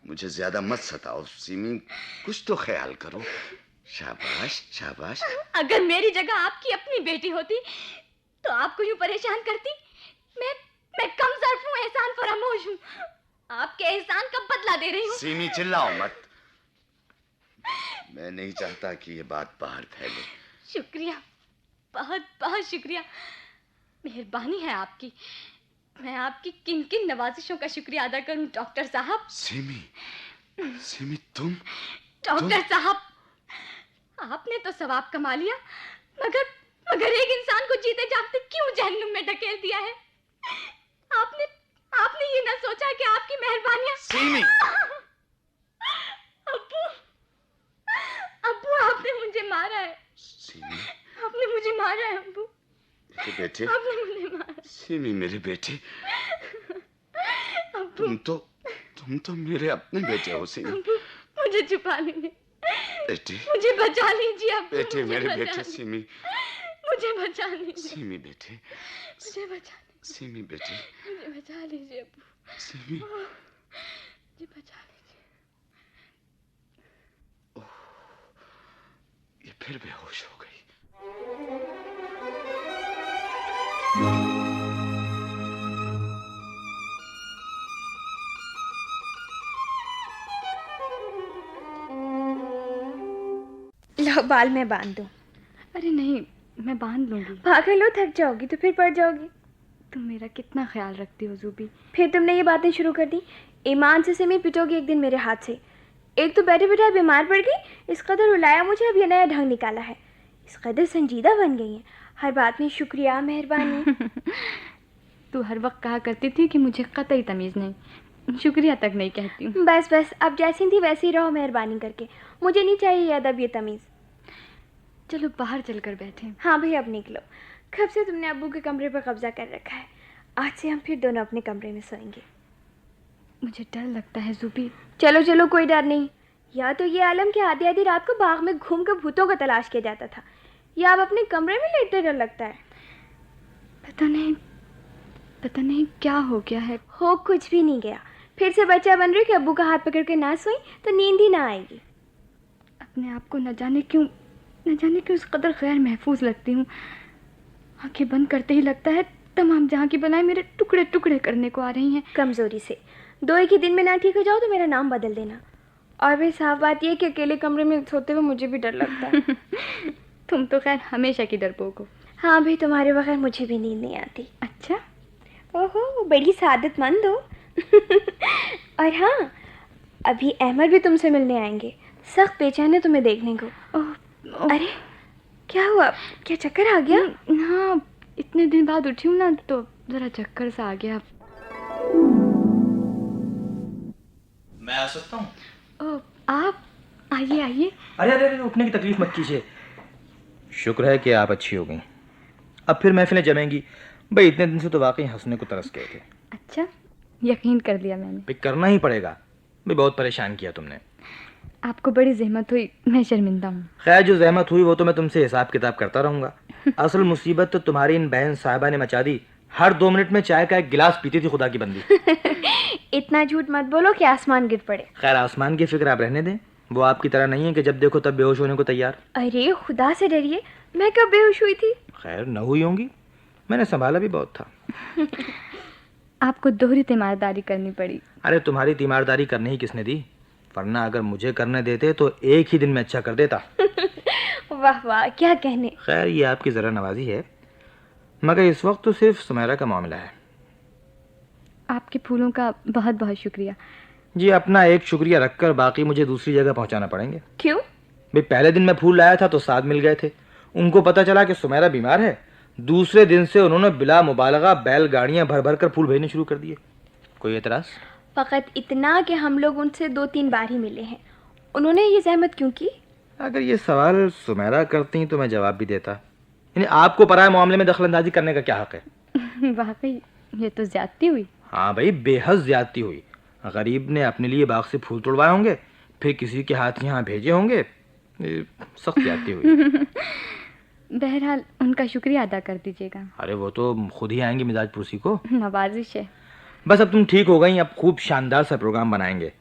मुझे ज्यादा मत सताओ सीमी, कुछ तो ख्याल करो। शाबाश। अगर मेरी जगह आपकी अपनी बेटी होती तो आपको यूं परेशान करती? मैं कम ज़र्फ हूँ, एहसान फरामोश हूँ। आपके एहसान का बदला दे रही हूँ। सीमी, चिल्लाओ मत। मैं नहीं चाहता कि ये बात बाहर फैले। शुक्रिया, बहुत शुक्रिया। मेहरबानी है आपकी। मैं आपकी किन नवाजिशों का शुक्रिया अदा करूं डॉक्टर साहब। सीमी, तुम? डॉक्टर साहब, आपने तो सवाब कमा लिया, मगर एक इंसान को जीते जागते क्यों जहन्नुम में ढकेल दिया है? आपने ये ना सोचा कि आपकी मेहरबानियां। सीमी! अब्बू, आपने मुझे मारा है। सीमी, आपने मुझे मारा है अब्बू। बेटे, आपने मुझे मारा। सीमी मेरे बेटे, अब्बू, तुम तो मेरे अपने बेटे हो सीमी। अब्बू, मुझे छुपा लीजिए बेटे, मुझे बचा लीजिए अब्बू। बेटे, मेरे बेटे सीमी। मुझे बचा लीजिए सीमी बेटे, मुझे बचा लीजिए। सीमी बेटे, मुझे बचा लीजिए अब्बू। सीमी, मुझे बचा लीजिए। ये फिर बेहोश हो गई। जाओ, बाल मैं बांध दूँ। अरे नहीं, मैं बांध लूँगी। पागल हो, थक जाओगी तो फिर पड़ जाओगी। तुम मेरा कितना ख्याल रखती हो ज़ूबी। फिर तुमने ये बातें शुरू कर दी। ईमान से सिमी पिटोगी एक दिन मेरे हाथ से। एक तो बैठे बैठे बीमार पड़ गई, इस कदर रुलाया मुझे, अब ये नया ढंग निकाला है। इस कदर संजीदा बन गई है, हर बात में शुक्रिया, मेहरबानी। तू हर वक्त कहा करती थी कि मुझे कतई तमीज़ नहीं, शुक्रिया तक नहीं कहती हूँ। बस बस, अब जैसी थी वैसी रहो, मेहरबानी करके। मुझे नहीं चाहिए ये अदब, ये तमीज़। चलो बाहर चलकर बैठे। हाँ भाई, अब निकलो। कब से तुमने अब्बू के कमरे पर कब्जा कर रखा है। आज से हम फिर दोनों अपने कमरे में सोएंगे। मुझे डर लगता है ज़ूबी। चलो चलो, कोई डर नहीं। या तो ये आलम कि आधी आधी रात को बाग में घूम कर भूतों को तलाश किया जाता था, या अब अपने कमरे में लेटते डर लगता है। पता नहीं क्या हो गया है। हो कुछ भी नहीं गया। फिर से बच्चा बन रही कि अब्बू का हाथ पकड़ के ना सोई तो नींद ही ना आएगी। अपने आप को न जाने क्यों इस कदर गैर महफूज लगती हूँ। आंखें बंद करते ही लगता है तमाम जहाँ की बनाए मेरे टुकड़े टुकड़े करने को आ रही हैं। कमज़ोरी से 2 एक ही दिन में ना ठीक हो जाओ तो मेरा नाम बदल देना। और भी साफ बात यह कि अकेले कमरे में सोते हुए मुझे भी डर लगता है। तुम तो खैर हमेशा की डरपोक हो। हाँ भाई, तुम्हारे बगैर मुझे भी नींद नहीं आती। अच्छा? ओहो, बड़ी सादतमंद हो। और हाँ, अभी अहमद भी तुमसे मिलने आएंगे। सख्त बेचैन है तुम्हें देखने को। अरे क्या हुआ, क्या चक्कर आ गया? हाँ, इतने दिन बाद उठी हूँ ना तो ज़रा चक्कर सा आ गया। मैं आ सकता हूँ? आप आइए आइए। अरे अरे अरे, उठने की तकलीफ मत कीजिए। शुक्र है कि आप अच्छी हो गई। अब फिर महफिलें जमेंगी। भाई इतने दिन से तो वाकई हंसने को तरस गए थे। अच्छा, यकीन कर लिया मैंने। भाई करना ही पड़ेगा। भाई बहुत परेशान किया तुमने। आपको बड़ी जहमत हुई, मैं शर्मिंदा हूँ। खैर, जो जहमत हुई वो तो मैं तुमसे हिसाब किताब करता रहूँगा। असल मुसीबत तो तुम्हारी इन बहन साहिबा ने मचा दी। हर 2 मिनट में चाय का एक गिलास पीती थी, खुदा की बंदी। इतना झूठ मत बोलो कि आसमान गिर पड़े। खैर, आसमान की फिक्र आप रहने दें। वो आपकी तरह नहीं है कि जब देखो तब बेहोश होने को तैयार। अरे खुदा से डरिए, मैं कब बेहोश हुई थी? खैर, न हुई होंगी, मैंने संभाला भी बहुत था। आपको दोहरी तीमारदारी करनी पड़ी। अरे तुम्हारी तीमारदारी करने ही किसने दी? वरना अगर मुझे करने देते तो एक ही दिन में अच्छा कर देता। वाह वाह, क्या कहने। खैर, ये आपकी ज़रा नवाजी है, मगर इस वक्त तो सिर्फ सुमेरा का मामला है। आपके फूलों का बहुत बहुत शुक्रिया। जी, अपना एक शुक्रिया रखकर बाकी मुझे दूसरी जगह पहुंचाना पड़ेंगे। क्यों? भाई पहले दिन मैं फूल लाया था तो 7 मिल गए थे। उनको पता चला कि सुमेरा बीमार है। दूसरे दिन से उन्होंने बिला मुबालगा बैलगाड़ियां भर भर कर फूल भेजने शुरू कर दिए। कोई एतराज? फ़कत इतना कि हम लोग उनसे 2-3 बार ही मिले हैं। उन्होंने ये ज़हमत क्यों की? अगर ये सवाल सुमेरा करती तो मैं जवाब भी देता। यानी आपको पराये मामले में दखलंदाजी करने का क्या हक है? वाकई ये तो ज्यादती हुई। हाँ भाई, बेहद ज्यादती हुई। गरीब ने अपने लिए बाग से फूल तोड़वाए होंगे, फिर किसी के हाथ यहाँ भेजे होंगे। सख्त ज्यादती हुई। बहरहाल उनका शुक्रिया अदा कर दीजिएगा। अरे वो तो खुद ही आएंगे मिजाज पुरसी को। नवाजिश है। बस अब तुम ठीक हो गई, अब खूब शानदार सा प्रोग्राम बनाएंगे।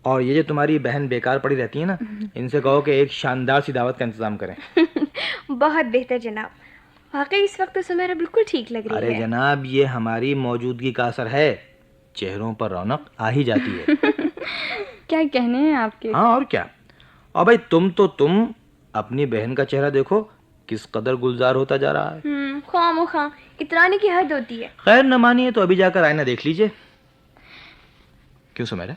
और ये जो तुम्हारी बहन बेकार पड़ी रहती है ना, इनसे कहो कि एक शानदार सी दावत का इंतजाम करें। बहुत बेहतर जनाब। वाकई इस वक्त तो सुमेरा बिल्कुल ठीक लग रही है। अरे जनाब, ये हमारी मौजूदगी का असर है। चेहरों पर रौनक आ ही जाती है। क्या कहने हैं आपके। हाँ और क्या। और भाई तुम अपनी बहन का चेहरा देखो, किस कदर गुलजार होता जा रहा है। खामोखा इतराने की हद होती है। खैर, न मानिए तो अभी जाकर आईना देख लीजिए। क्यों सुमेरा,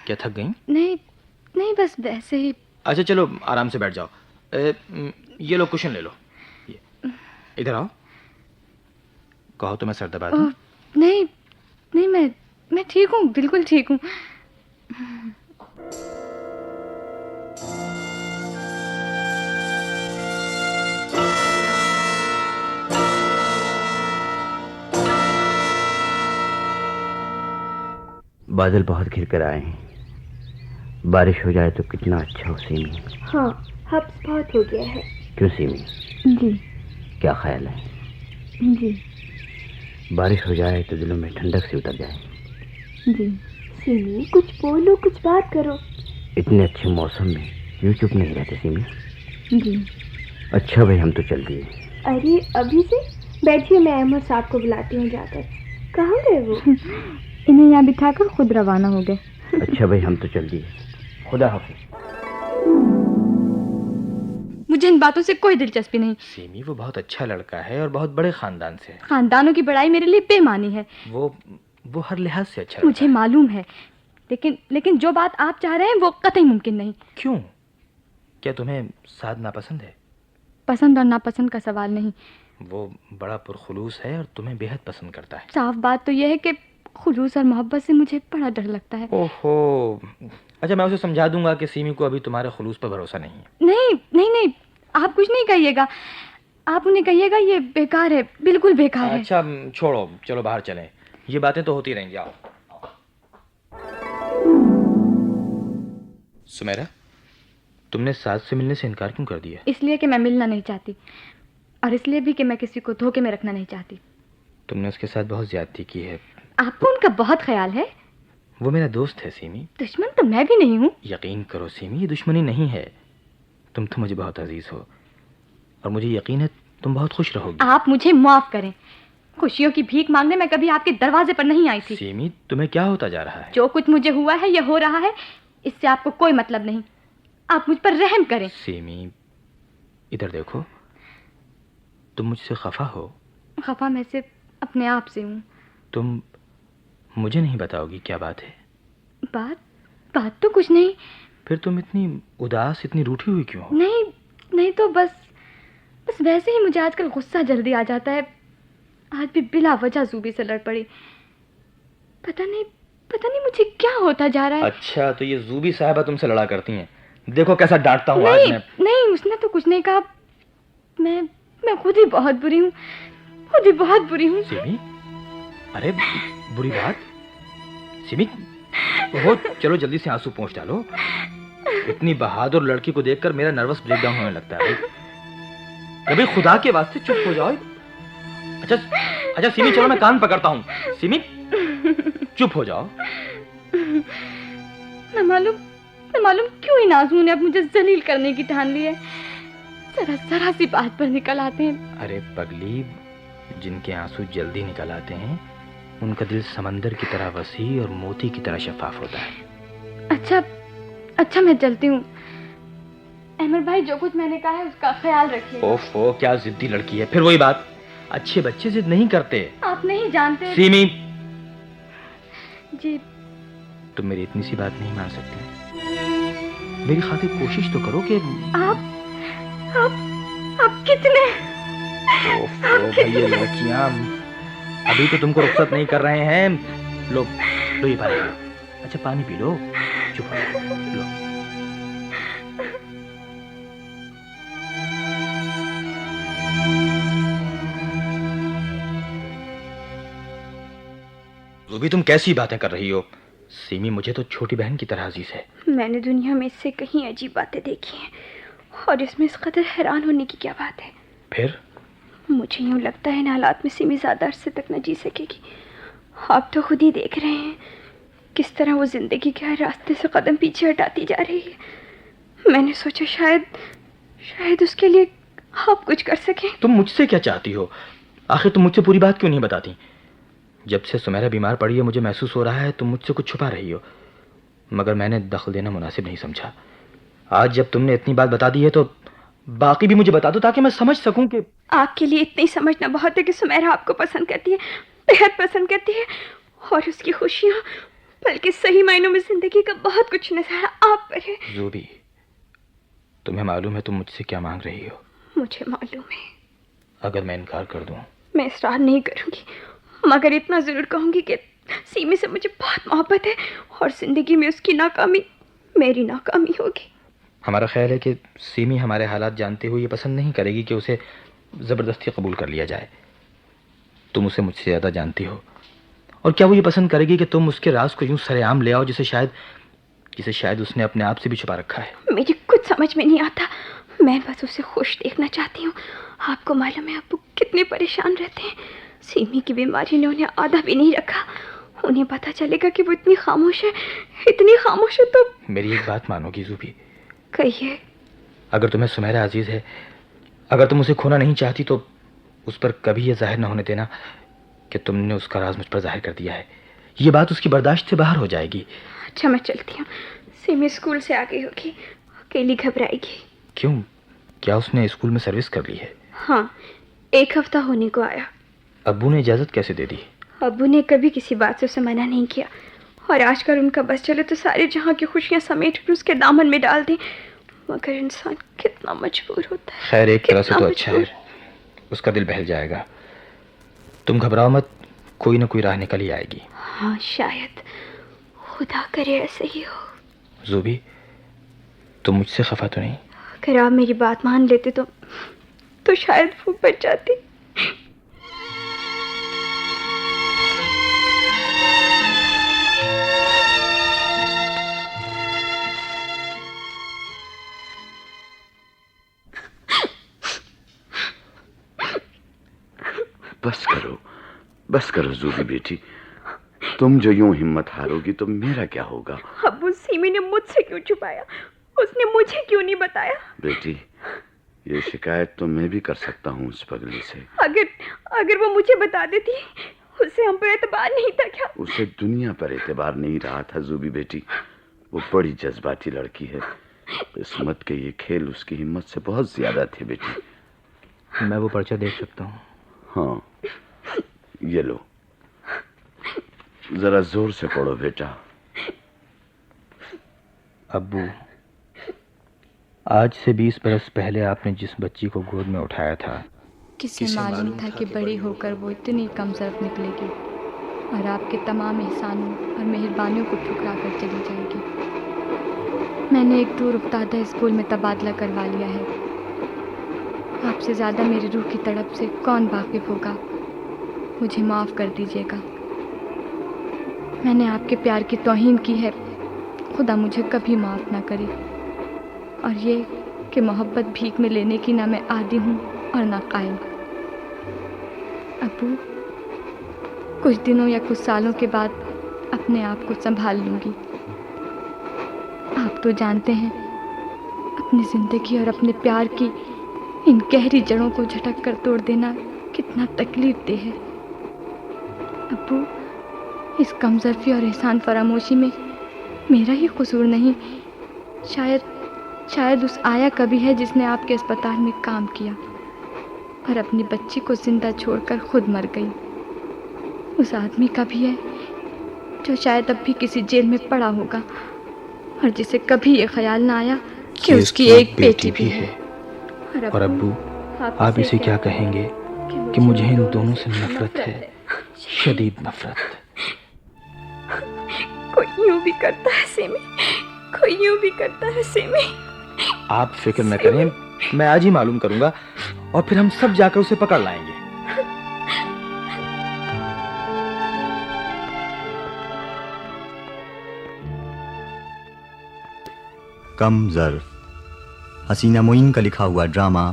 क्या थक गई? नहीं, बस वैसे ही। अच्छा चलो, आराम से बैठ जाओ। ये लो, कुशन ले लो। ये इधर आओ। कहो तो मैं सर दबा दूं? नहीं, मैं ठीक हूँ, बिल्कुल ठीक हूँ। बादल बहुत घिर कर आए हैं। बारिश हो जाए तो कितना अच्छा हो सीमी। हाँ, हब्स बहुत हो गया है। क्यों सीमी? जी। क्या ख्याल है? जी। बारिश हो जाए तो दिलों में ठंडक सी उतर जाए। जी। सीमी, कुछ बोलो, कुछ बात करो। इतने अच्छे मौसम में यूं चुप नहीं रहते सीमी। जी। अच्छा भाई, हम तो चल दिए। अरे अभी से? बैठिए, मैं अहमद साहब को बुलाती हूँ जाकर। कहाँ गए वो? इन्हें यहाँ बिठाकर खुद रवाना हो गए। अच्छा भाई, हम तो चल दिए। खुदा हाफिज। मुझे इन बातों से कोई दिलचस्पी नहीं। सीमी, वो बहुत अच्छा लड़का है और बहुत बड़े खानदान से है। खानदानों की बड़ाई मेरे लिए बेमानी है। वो हर लिहाज से अच्छा मुझे मालूम है, लेकिन जो बात आप चाह रहे हैं वो कतई मुमकिन नहीं। क्यों? क्या तुम्हें साद नापसंद है? पसंद और नापसंद का सवाल नहीं। वो बड़ा पुरखुलूस है और तुम्हें बेहद पसंद करता है। साफ बात तो यह है कि खुलूस और मोहब्बत से मुझे बड़ा डर लगता है। ओहो, अच्छा, मैं उसे समझा दूंगा कि सीमी को अभी तुम्हारे खुलूस पर भरोसा नहीं है। नहीं नहीं नहीं, आप कुछ नहीं कहिएगा। आप उन्हें कहिएगा ये बेकार है, बिल्कुल बेकार है। अच्छा छोड़ो, चलो बाहर चलें, ये बातें तो होती रहेंगी। आओ। सुमेरा, तुमने साद से मिलने से इनकार क्यों कर दिया? इसलिए कि मैं मिलना नहीं चाहती, और इसलिए भी कि मैं किसी को धोखे में रखना नहीं चाहती। तुमने उसके साथ बहुत ज्यादती की है। आपको उनका बहुत ख्याल है? वो मेरा दोस्त है सीमी। दुश्मन तो मैं भी नहीं हूँ। यकीन करो सीमी, ये दुश्मनी नहीं है। तुम तो मुझे बहुत अजीज हो और मुझे यकीन है तुम बहुत खुश रहोगी। आप मुझे माफ करें, खुशियों की भीख मांगने मैं कभी आपके दरवाजे पर नहीं आई थी। सीमी, तुम्हें क्या होता जा रहा है? जो कुछ मुझे हुआ है या हो रहा है, इससे आपको कोई मतलब नहीं। आप मुझ पर रहम करें। सीमी, इधर देखो, तुम मुझसे खफा हो? खफा मैं सिर्फ अपने आप से हूँ। तुम मुझे नहीं बताओगी क्या बात है? बात तो कुछ नहीं। फिर तुम इतनी उदास, इतनी रूठी हुई क्यों हो? नहीं तो बस वैसे ही मुझे आजकल गुस्सा जल्दी आ जाता है। आज भी बिला वजह जूबी से लड़ पड़ी। पता नहीं मुझे क्या होता जा रहा है। अच्छा, तो ये जूबी साहिबा तुमसे लड़ा करती हैं। देखो कैसा डांटता हूँ आज मैं। नहीं, उसने तो कुछ नहीं कहा। मैं खुद ही बहुत बुरी हूँ, सीमी, अरे बुरी बात? सीमी, वो चलो जल्दी से आंसू पोंछ डालो। इतनी बहादुर लड़की को देखकर मेरा नर्वस ब्रेकडाउन होने लगता है। कभी खुदा के वास्ते चुप हो जाओ। अच्छा सीमी, चलो मैं कान पकड़ता हूँ। सीमी, चुप हो जाओ। न मालूम क्यों इन आंसुओं ने अब मुझे जलील करने की ठान ली है। जरा सी बात पर निकल आते हैं। अरे पगली, जिनके आंसू जल्दी निकल आते हैं उनका दिल समंदर की तरह वसी और मोती की तरह शफाफ होता है। अच्छा मैं चलती हूँ। अहमद भाई, जो कुछ मैंने कहा है उसका ख्याल रखिए। ओफो, क्या जिद्दी लड़की है। फिर वही बात, अच्छे बच्चे जिद नहीं करते। आप नहीं जानते। सीमी जी, तुम मेरी इतनी सी बात नहीं मान सकती। मेरी खातिर कोशिश तो करो कि आप कितने भैया लड़कियां अभी तो तुमको रुखसत नहीं कर रहे हैं। लो ये पानी। अच्छा पानी पी लो, चुप लो। रूबी, तुम कैसी बातें कर रही हो? सीमी मुझे तो छोटी बहन की तरह अजीज है। मैंने दुनिया में इससे कहीं अजीब बातें देखी हैं, और इसमें इस कदर हैरान होने की क्या बात है? फिर मुझे यूं लगता है इन हालात में सिमी ज़्यादा अरसे तक न जी सकेगी। आप तो खुद ही देख रहे हैं किस तरह वो जिंदगी के हर रास्ते से कदम पीछे हटाती जा रही है। मैंने सोचा शायद उसके लिए आप कुछ कर सकें। तुम मुझसे क्या चाहती हो? आखिर तुम मुझसे पूरी बात क्यों नहीं बताती? जब से सुमेरा बीमार पड़ी है मुझे महसूस हो रहा है तुम मुझसे कुछ छुपा रही हो, मगर मैंने दखल देना मुनासिब नहीं समझा। आज जब तुमने इतनी बात बता दी है तो बाकी भी मुझे बता दो ताकि मैं समझ सकूं कि आपके लिए इतना ही समझना बहुत है कि सुमेरा आपको पसंद करती है, बेहद पसंद करती है, और उसकी खुशियां बल्कि सही मायनों में जिंदगी का बहुत कुछ नजारा आप पर है। ज़ूबी, तुम्हें मालूम है तुम मुझसे क्या मांग रही हो? मुझे मालूम है। अगर मैं इनकार कर दूं? मैं इसरार नहीं करूंगी, मगर इतना जरूर कहूंगी कि सीमी से मुझे बहुत मोहब्बत है और जिंदगी में उसकी नाकामी मेरी नाकामी होगी। हमारा ख्याल है कि सीमी हमारे हालात जानते हुए ये पसंद नहीं करेगी कि उसे ज़बरदस्ती कबूल कर लिया जाए। तुम उसे मुझसे ज़्यादा जानती हो, और क्या वो ये पसंद करेगी कि तुम उसके राज को यूं सरेआम ले आओ जिसे शायद उसने अपने आप से भी छुपा रखा है? मुझे कुछ समझ में नहीं आता। मैं बस उसे खुश देखना चाहती हूँ। आपको मालूम है अब्बू कितने परेशान रहते हैं। सीमी की बीमारी ने उन्हें आधा भी नहीं रखा। उन्हें पता चलेगा कि वो इतनी खामोश है तो मेरी एक बात मानोगी ज़ूबी? कहिए। अगर तुम्हें सुमेरा अजीज है, अगर तुम उसे खोना नहीं चाहती तो उस पर कभी ये जाहिर ना होने देना कि तुमने उसका राज मुझ पर जाहिर कर दिया है। ये बात उसकी बर्दाश्त से बाहर हो जाएगी। अच्छा मैं चलती हूँ। सीमी स्कूल से आ गई होगी, अकेली घबराएगी। क्यों? क्या उसने स्कूल में सर्विस कर ली है? हाँ, 1 हफ्ता होने को आया। अब्बू ने इजाज़त कैसे दे दी? अब्बू ने कभी किसी बात से उसे मना नहीं किया, और आजकल उनका बस चले तो सारे जहाँ की खुशियाँ समेट कर उसके दामन में डाल दें। मगर इंसान कितना मजबूर होता है। खैर, एक तरह से तो अच्छा है, उसका दिल बहल जाएगा। तुम घबराओ मत, कोई ना कोई राह निकल ही आएगी। हाँ, शायद, खुदा करे ऐसे ही हो। ज़ूबी, तुम मुझसे खफा तो नहीं? अगर आप मेरी बात मान लेते तो शायद वो बच जाती। बस करो ज़ूबी बेटी, तुम जो यूं हिम्मत हारोगी तो मेरा क्या होगा? अब उस सीमी ने मुझसे क्यों छुपाया? उसने मुझे क्यों नहीं बताया? बेटी, ये शिकायत तो मैं भी कर सकता हूँ उस पगली से। अगर वो मुझे बता देती, उसे हम पर एतबार नहीं था क्या? उसे दुनिया पर एतबार नहीं रहा था ज़ूबी बेटी। वो बड़ी जज्बाती लड़की है। किस्मत के ये खेल उसकी हिम्मत से बहुत ज्यादा थे बेटी। मैं वो पर्चा देख सकता हूँ? हाँ, ये लो, जरा जोर से पढ़ो बेटा। अब्बू, आज से 20 बरस पहले आपने जिस बच्ची को गोद में उठाया था, किसे मालूम था कि बड़ी होकर वो इतनी कमजोर निकलेगी और आपके तमाम एहसानों और मेहरबानियों को ठुकरा कर चली जाएगी। मैंने एक दूर उफ्तादा स्कूल में तबादला करवा लिया है। आपसे ज़्यादा मेरी रूह की तड़प से कौन वाकिफ़ होगा? मुझे माफ़ कर दीजिएगा। मैंने आपके प्यार की तौहीन की है, खुदा मुझे कभी माफ़ ना करे। और ये कि मोहब्बत भीख में लेने की ना मैं आदी हूँ और ना कायल। अब्बू, कुछ दिनों या कुछ सालों के बाद अपने आप को संभाल लूँगी। आप तो जानते हैं, अपनी ज़िंदगी और अपने प्यार की इन गहरी जड़ों को झटक कर तोड़ देना कितना तकलीफ दे है। अब्बू, इस कमजोरी और एहसान फरामोशी में मेरा ही कसूर नहीं, शायद उस आया कभी है जिसने आपके अस्पताल में काम किया और अपनी बच्ची को जिंदा छोड़कर खुद मर गई। उस आदमी का भी है जो शायद अब भी किसी जेल में पड़ा होगा और जिसे कभी ये ख्याल ना आया कि उसकी एक बेटी भी है। और अब्बू, आप इसे क्या कहेंगे कि मुझे इन दोनों से नफरत है, शदीद नफरत। कोई यूं भी करता है सिमी, कोई यूं भी करता है सिमी। आप फिक्र न करें, मैं आज ही मालूम करूंगा और फिर हम सब जाकर उसे पकड़ लाएंगे। कम ज़र्फ़, हसीना मोइन का लिखा हुआ ड्रामा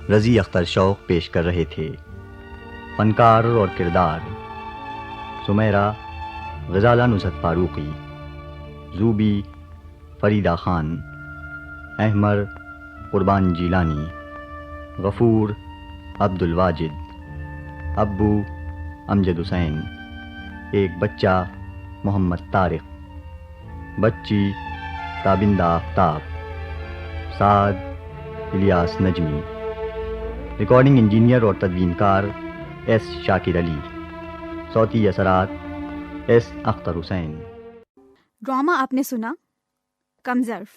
रज़ी अख्तर शौक़ पेश कर रहे थे। फनकार और किरदार: सुमैरा ग़ज़ाला नुसरत फ़ारूक़ी, ज़ूबी फ़रीदा ख़ान, अहमर क़ुरबान जीलानी, गफ़ूर अब्दुल वाजिद, अब्बू अमजद हुसैन, एक बच्चा मोहम्मद तारिक, बच्ची ताबिंदा आफ्ताब, साद इलियास नजमी। रिकॉर्डिंग इंजीनियर और तदवीनकार एस शाकिर अली। सौती असरात एस अख्तर हुसैन। ड्रामा आपने सुना कमजर्फ,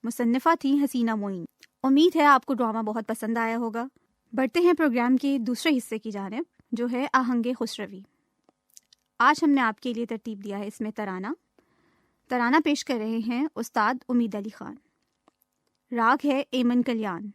मुसन्निफ़ा थी हसीना मोइन। उम्मीद है आपको ड्रामा बहुत पसंद आया होगा। बढ़ते हैं प्रोग्राम के दूसरे हिस्से की जानिब, जो है आहंगे खुसरवी। आज हमने आपके लिए तरतीब दिया है इसमें तराना पेश कर रहे हैं उस्ताद उम्मीद अली खान। राग है एमन कल्याण।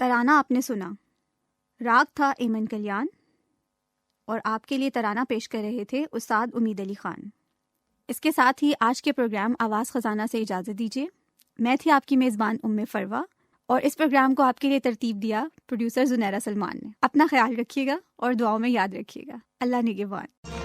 तराना आपने सुना। राग था एमन कल्याण और आपके लिए तराना पेश कर रहे थे उस्ताद उम्मीद अली खान। इसके साथ ही आज के प्रोग्राम आवाज़ ख़जाना से इजाज़त दीजिए। मैं थी आपकी मेज़बान उम्मे फरवा और इस प्रोग्राम को आपके लिए तरतीब दिया प्रोड्यूसर जुनैरा सलमान ने। अपना ख्याल रखिएगा और दुआओं में याद रखिएगा। अल्लाह निगहबान।